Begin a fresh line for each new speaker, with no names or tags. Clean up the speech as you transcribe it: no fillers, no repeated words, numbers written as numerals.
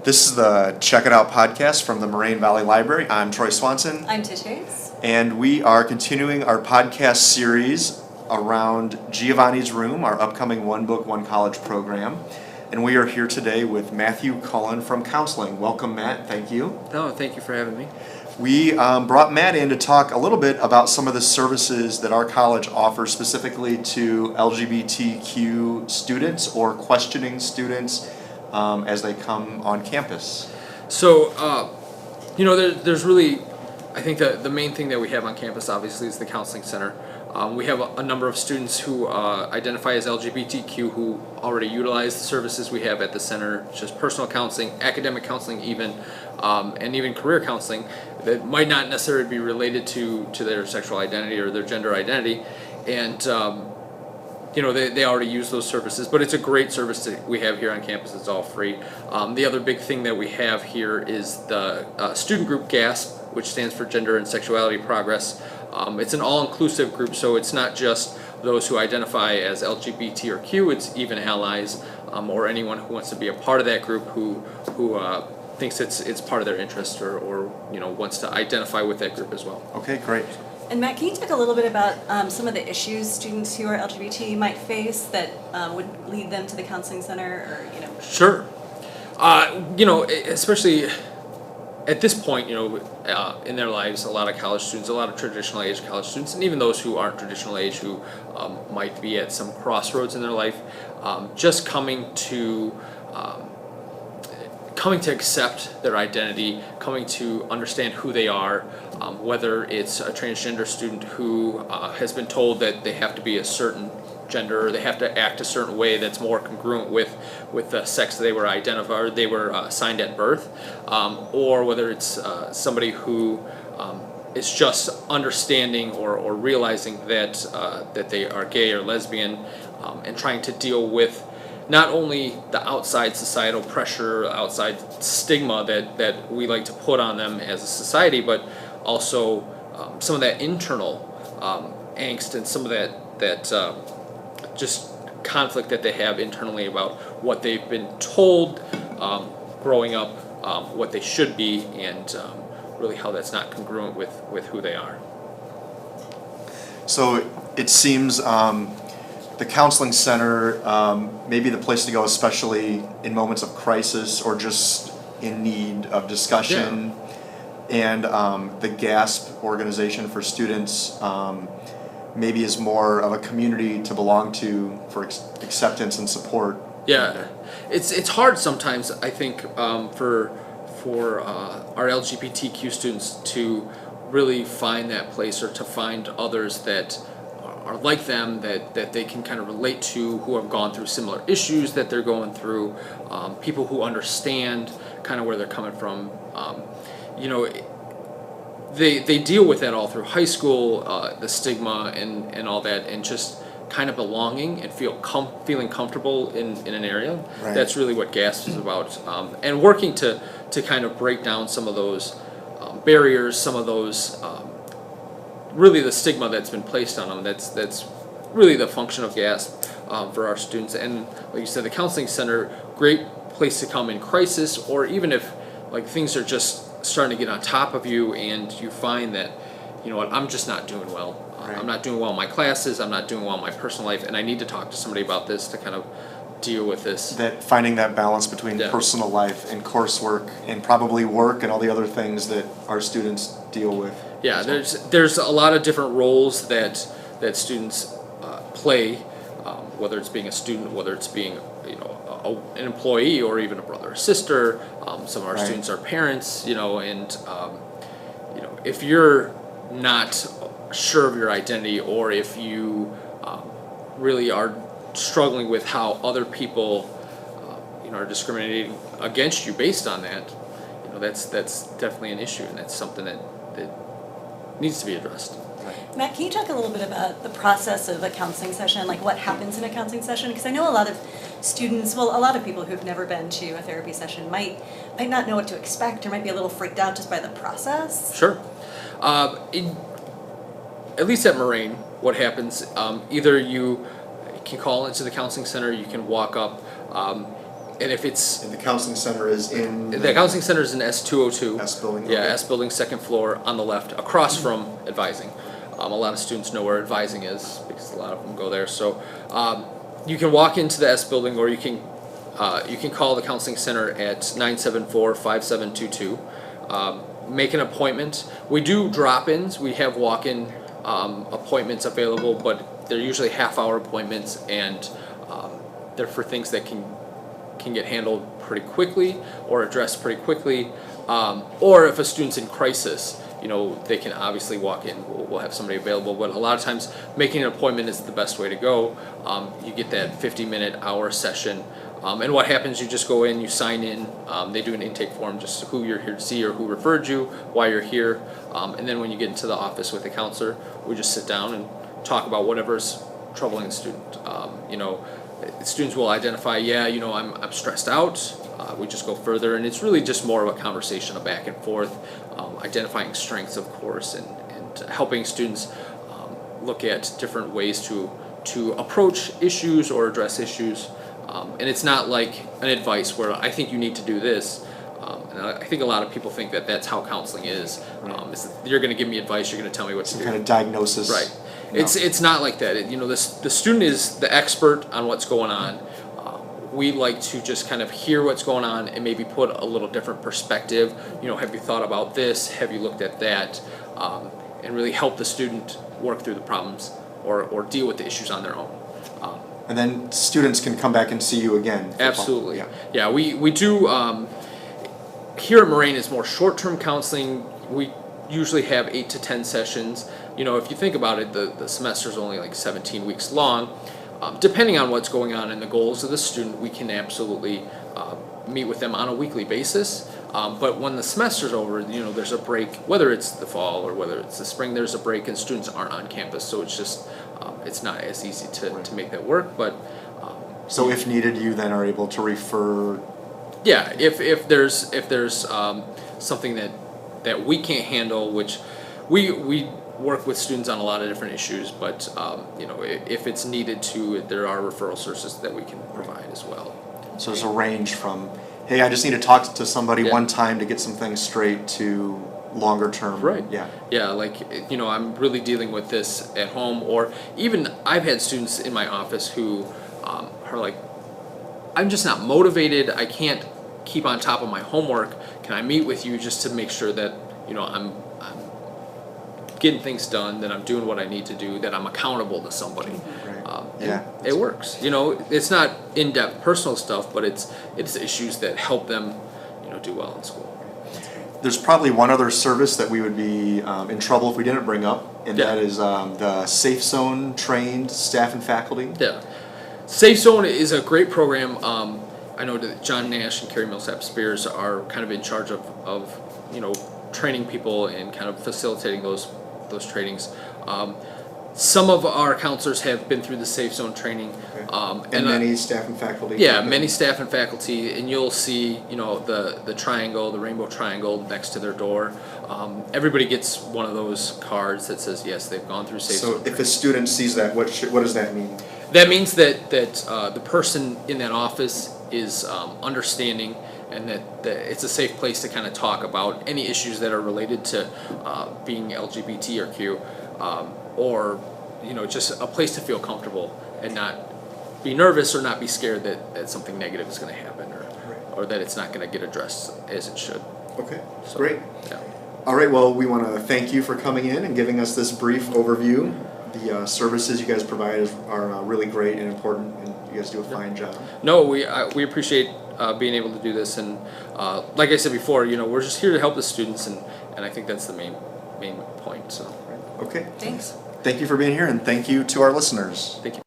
This is the Check It Out podcast from the Moraine Valley Library. I'm Troy Swanson.
I'm Tish Hayes.
And we are continuing our podcast series around Giovanni's Room, our upcoming One Book, One College program. And we are here today with Matthew Cullen from Counseling. Welcome, Matt. Thank you.
No, thank you for having me.
We brought Matt in to talk a little bit about some of the services that our college offers specifically to LGBTQ students or questioning students as they come on campus.
So, there's really, I think that the main thing that we have on campus obviously is the Counseling Center. We have a number of students who identify as LGBTQ who already utilize the services we have at the center, just personal counseling, academic counseling even, and even career counseling that might not necessarily be related to their sexual identity or their gender identity. And they already use those services, but it's a great service that we have here on campus. It's all free. The other big thing that we have here is the student group GASP, which stands for Gender and Sexuality Progress. It's an all-inclusive group, so it's not just those who identify as LGBT or Q, it's even allies or anyone who wants to be a part of that group who thinks it's part of their interest or wants to identify with that group as well.
Okay, great.
And Matt, can you talk a little bit about some of the issues students who are LGBT might face that would lead them to the Counseling Center, or
Sure. Especially at this point, in their lives, a lot of college students, a lot of traditional age college students, and even those who aren't traditional age who might be at some crossroads in their life, just coming to accept their identity, coming to understand who they are, whether it's a transgender student who has been told that they have to be a certain gender, or they have to act a certain way that's more congruent with the sex they were identified or they were assigned at birth, or whether it's somebody who is just understanding or realizing that they are gay or lesbian, and trying to deal with not only the outside societal pressure, outside stigma that we like to put on them as a society, but also some of that internal angst and some of that just conflict that they have internally about what they've been told growing up, what they should be, and really how that's not congruent with who they are.
So it seems the Counseling Center may be the place to go, especially in moments of crisis or just in need of discussion. Yeah. And the GASP organization for students maybe is more of a community to belong to for acceptance and support.
Yeah, it's hard sometimes, I think, for our LGBTQ students to really find that place or to find others that are like them, that they can kind of relate to, who have gone through similar issues that they're going through, people who understand kind of where they're coming from. They deal with that all through high school, the stigma and all that, and just kind of belonging and feeling comfortable in an area. Right. That's really what GASP is about, and working to kind of break down some of those barriers, some of those really the stigma that's been placed on them. That's really the function of GASP for our students. And like you said, the Counseling Center, great place to come in crisis, or even if like things are just starting to get on top of you and you find that, I'm just not doing well.
Right.
I'm not doing well in my classes, I'm not doing well in my personal life, and I need to talk to somebody about this to kind of deal with this.
That finding that balance between personal life and coursework and probably work and all the other things that our students deal with.
Yeah, there's a lot of different roles that students play, whether it's being a student, whether it's being an employee, or even a brother or sister. Some of our students are parents, and if you're not sure of your identity, or if you really are struggling with how other people are discriminating against you based on that, that's definitely an issue, and that's something that needs to be addressed.
Matt, can you talk a little bit about the process of a counseling session, like what happens in a counseling session? Because I know a lot of students, a lot of people who've never been to a therapy session might not know what to expect, or might be a little freaked out just by the process.
Sure. At least at Moraine, what happens, either you can call into the Counseling Center, you can walk up. and if it's,
And the counseling center is in?
the counseling center is in S202.
S building?
Yeah,
okay.
S building, second floor on the left, across from advising. A lot of students know where advising is because a lot of them go there. So you can walk into the S building, or you can call the counseling center at 974-5722. Make an appointment. We do drop-ins. We have walk-in appointments available, but they're usually half-hour appointments, and they're for things that can get handled pretty quickly or addressed pretty quickly. Or if a student's in crisis, they can obviously walk in. We'll have somebody available, but a lot of times making an appointment is the best way to go. You get that 50-minute hour session, and what happens, you just go in, you sign in, they do an intake form, just who you're here to see or who referred you, why you're here, and then when you get into the office with the counselor, we just sit down and talk about whatever's troubling the student. Students will identify, I'm stressed out. We just go further, and it's really just more of a conversation, a back and forth, identifying strengths, of course, and helping students look at different ways to approach issues or address issues. And it's not like an advice where I think you need to do this. And I think a lot of people think that that's how counseling is. Is that you're going to give me advice, you're going to tell me what to do.
Some kind of diagnosis.
Right.
No.
It's not like that. The student is the expert on what's going on. We like to just kind of hear what's going on and maybe put a little different perspective. Have you thought about this? Have you looked at that? And really help the student work through the problems or deal with the issues on their own.
And then students can come back and see you again.
Absolutely.
Yeah.
We do, here at Moraine is more short-term counseling. We usually have 8 to 10 sessions. If you think about it, the semester's only like 17 weeks long. Depending on what's going on and the goals of the student, we can absolutely meet with them on a weekly basis. But when the semester's over, there's a break, whether it's the fall or whether it's the spring, there's a break and students aren't on campus. So it's just, it's not as easy to make that work. But
so if needed, you then are able to refer.
Yeah, if there's something that we can't handle, which we work with students on a lot of different issues, but if it's needed to, there are referral sources that we can provide as well.
So there's a range from, hey, I just need to talk to somebody
Yeah.
one time to get some things straight, to longer term.
Right.
Yeah.
Yeah, like, I'm really dealing with this at home, or even I've had students in my office who are like, I'm just not motivated, I can't keep on top of my homework, can I meet with you just to make sure that, I'm getting things done, that I'm doing what I need to do, that I'm accountable to somebody.
Right. Yeah.
It works. It's not in-depth personal stuff, but it's issues that help them, do well in school.
There's probably one other service that we would be in trouble if we didn't bring up, and
Yeah.
that is the Safe Zone trained staff and faculty.
Yeah. Safe Zone is a great program. I know that John Nash and Carrie Millsap Spears are kind of in charge of training people and kind of facilitating those trainings. Some of our counselors have been through the Safe Zone training.
And many staff and faculty.
Yeah, many staff and faculty, and you'll see, the triangle, the rainbow triangle next to their door. Everybody gets one of those cards that says, yes, they've gone through Safe Zone.
So if a student sees that, what does that mean?
That means that the person in that office is understanding, and that it's a safe place to kind of talk about any issues that are related to being LGBTQ, or just a place to feel comfortable and not be nervous or not be scared that something negative is going to happen, or that it's not going to get addressed as it should.
Okay,
So,
great.
Yeah.
All right, well, we want to thank you for coming in and giving us this brief overview. The services you guys provide are really great and important, and you guys do a fine job.
No, we appreciate being able to do this, and like I said before, we're just here to help the students, and I think that's the main point. So.
Okay.
Thanks.
Thank you for being here, and thank you to our listeners.
Thank you.